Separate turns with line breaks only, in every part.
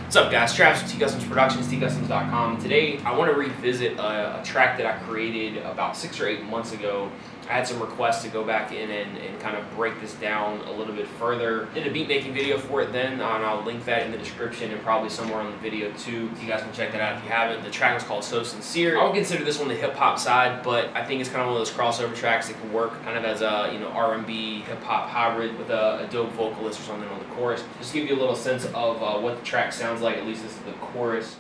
What's up, guys? Travis with TCustomz Productionz, TCustomz.com. Today, I want to revisit a track that I created about 6 or 8 months ago. I had some requests to go back in and kind of break this down a little bit further. Did a beat making video for it then, and I'll link that in the description and probably somewhere on the video too. You guys can check that out if you haven't. The track was called So Sincere. I would consider this one the hip hop side, but I think it's kind of one of those crossover tracks that can work kind of as a R&B hip hop hybrid with a dope vocalist or something on the chorus. Just to give you a little sense of what the track sounds like. At least this is the chorus.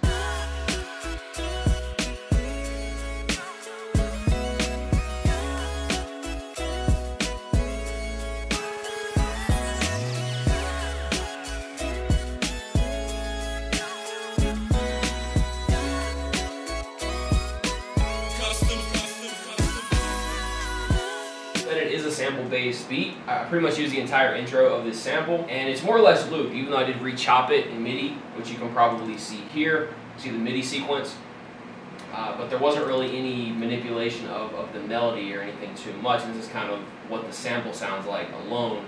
It is a sample-based beat. I pretty much use the entire intro of this sample, and it's more or less looped, even though I did re-chop it in MIDI, which you can probably see here. See the MIDI sequence, but there wasn't really any manipulation of the melody or anything too much, and this is kind of what the sample sounds like alone.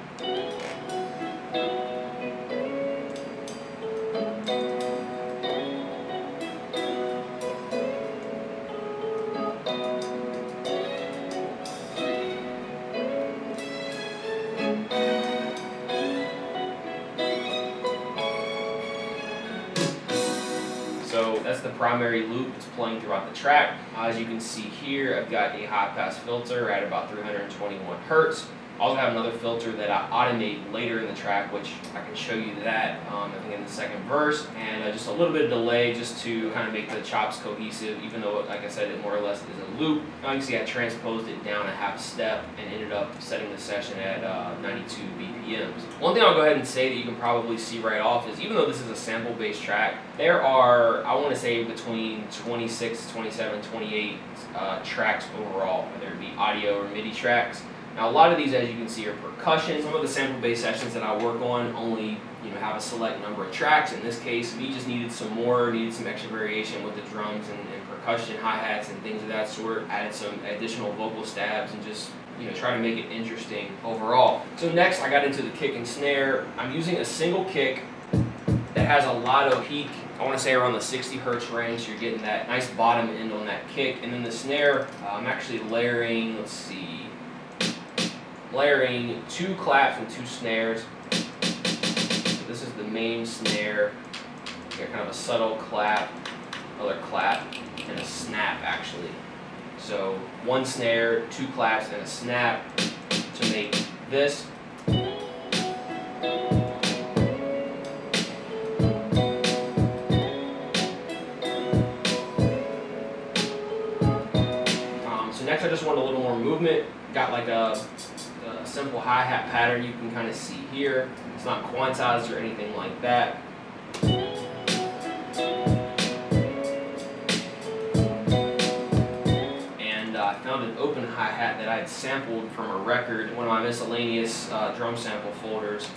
So that's the primary loop that's playing throughout the track. As you can see here, I've got a high pass filter at about 321 Hertz. I also have another filter that I automate later in the track, which I can show you that I think in the second verse, and just a little bit of delay just to kind of make the chops cohesive, even though, like I said, it more or less is a loop. Now you can see I transposed it down a half step and ended up setting the session at 92 BPMs. One thing I'll go ahead and say that you can probably see right off is, even though this is a sample-based track, there are, I want to say, between 26, 27, 28 tracks overall, whether it be audio or MIDI tracks. Now a lot of these, as you can see, are percussion. Some of the sample-based sessions that I work on only have a select number of tracks. In this case, we just needed some extra variation with the drums and percussion, hi-hats and things of that sort. Added some additional vocal stabs and just try to make it interesting overall. So next I got into the kick and snare. I'm using a single kick that has a lot of peak. I want to say around the 60 Hertz range, so you're getting that nice bottom end on that kick. And then the snare, I'm actually layering, layering 2 claps and 2 snares. So this is the main snare. You got kind of a subtle clap, another clap, and a snap actually. So 1 snare, 2 claps, and a snap to make this. So next I just want a little more movement. Got like a simple hi-hat pattern you can kind of see here. It's not quantized or anything like that. And I found an open hi-hat that I had sampled from a record, one of my miscellaneous drum sample folders.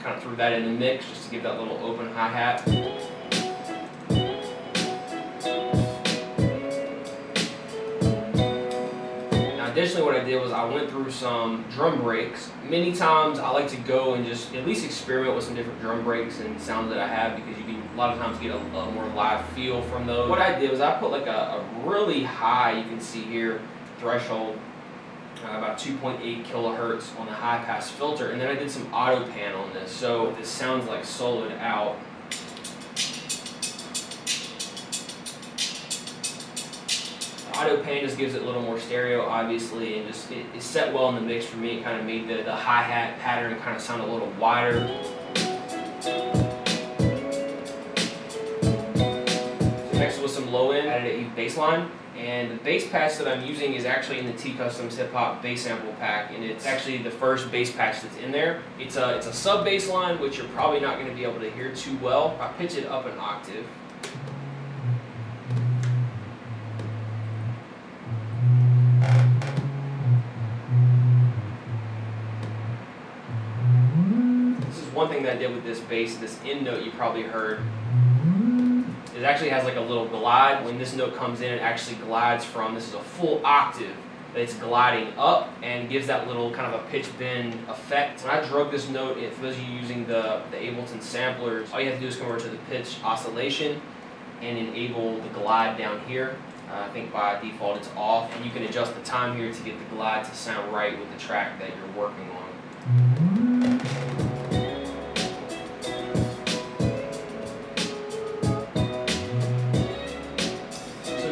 Kind of threw that in the mix just to give that little open hi-hat. Additionally, what I did was I went through some drum breaks. Many times I like to go and just at least experiment with some different drum breaks and sounds that I have, because you can a lot of times get a more live feel from those. What I did was I put like a really high, you can see here, threshold, about 2.8 kilohertz on the high pass filter, and then I did some auto pan on this, so this sounds like soloed out. Auto pan just gives it a little more stereo, obviously, and just it set well in the mix for me. It kind of made the hi-hat pattern kind of sound a little wider. So next was some low end, added a bass line, and the bass patch that I'm using is actually in the TCustomz Hip Hop bass sample pack, and it's actually the first bass patch that's in there. It's a sub bass line, which you're probably not going to be able to hear too well. I pitch it up an octave. One thing that I did with this bass, this end note you probably heard, it actually has like a little glide. When this note comes in, it actually glides from, this is a full octave, it's gliding up and gives that little kind of a pitch bend effect. When I drug this note, for those of you using the Ableton samplers, all you have to do is convert to the pitch oscillation and enable the glide down here. I think by default it's off, and you can adjust the time here to get the glide to sound right with the track that you're working on.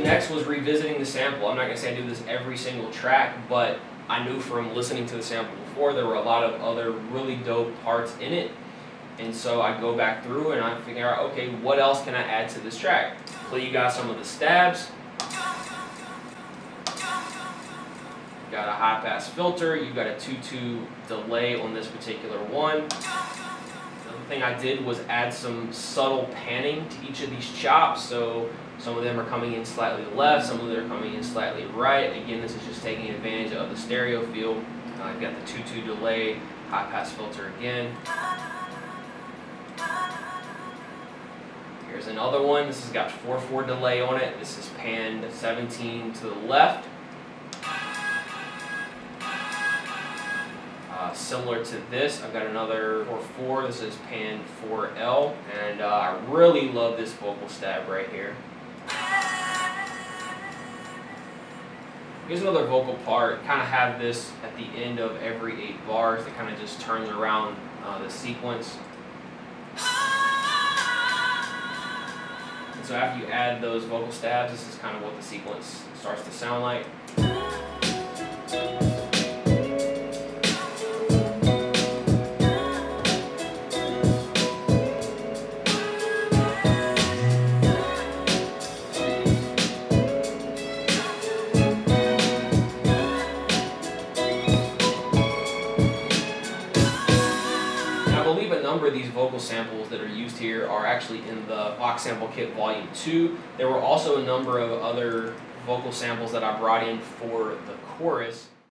Next was revisiting the sample. I'm not going to say I do this every single track, but I knew from listening to the sample before there were a lot of other really dope parts in it. And so I go back through and I figure out, okay, what else can I add to this track? Play you guys some of the stabs. Got a high pass filter, you've got a 2-2 delay on this particular one. Another thing I did was add some subtle panning to each of these chops. So some of them are coming in slightly left, some of them are coming in slightly right. Again, this is just taking advantage of the stereo field. I've got the 2-2 delay, high pass filter again. Here's another one. This has got 4-4 delay on it. This is panned 17 to the left. Similar to this, I've got another 4-4. This is panned 4L, and I really love this vocal stab right here. Here's another vocal part. Kind of have this at the end of every 8 bars that kind of just turns around the sequence. And so after you add those vocal stabs, this is kind of what the sequence starts to sound like. A number of these vocal samples that are used here are actually in the Box Sample Kit Volume 2. There were also a number of other vocal samples that I brought in for the chorus.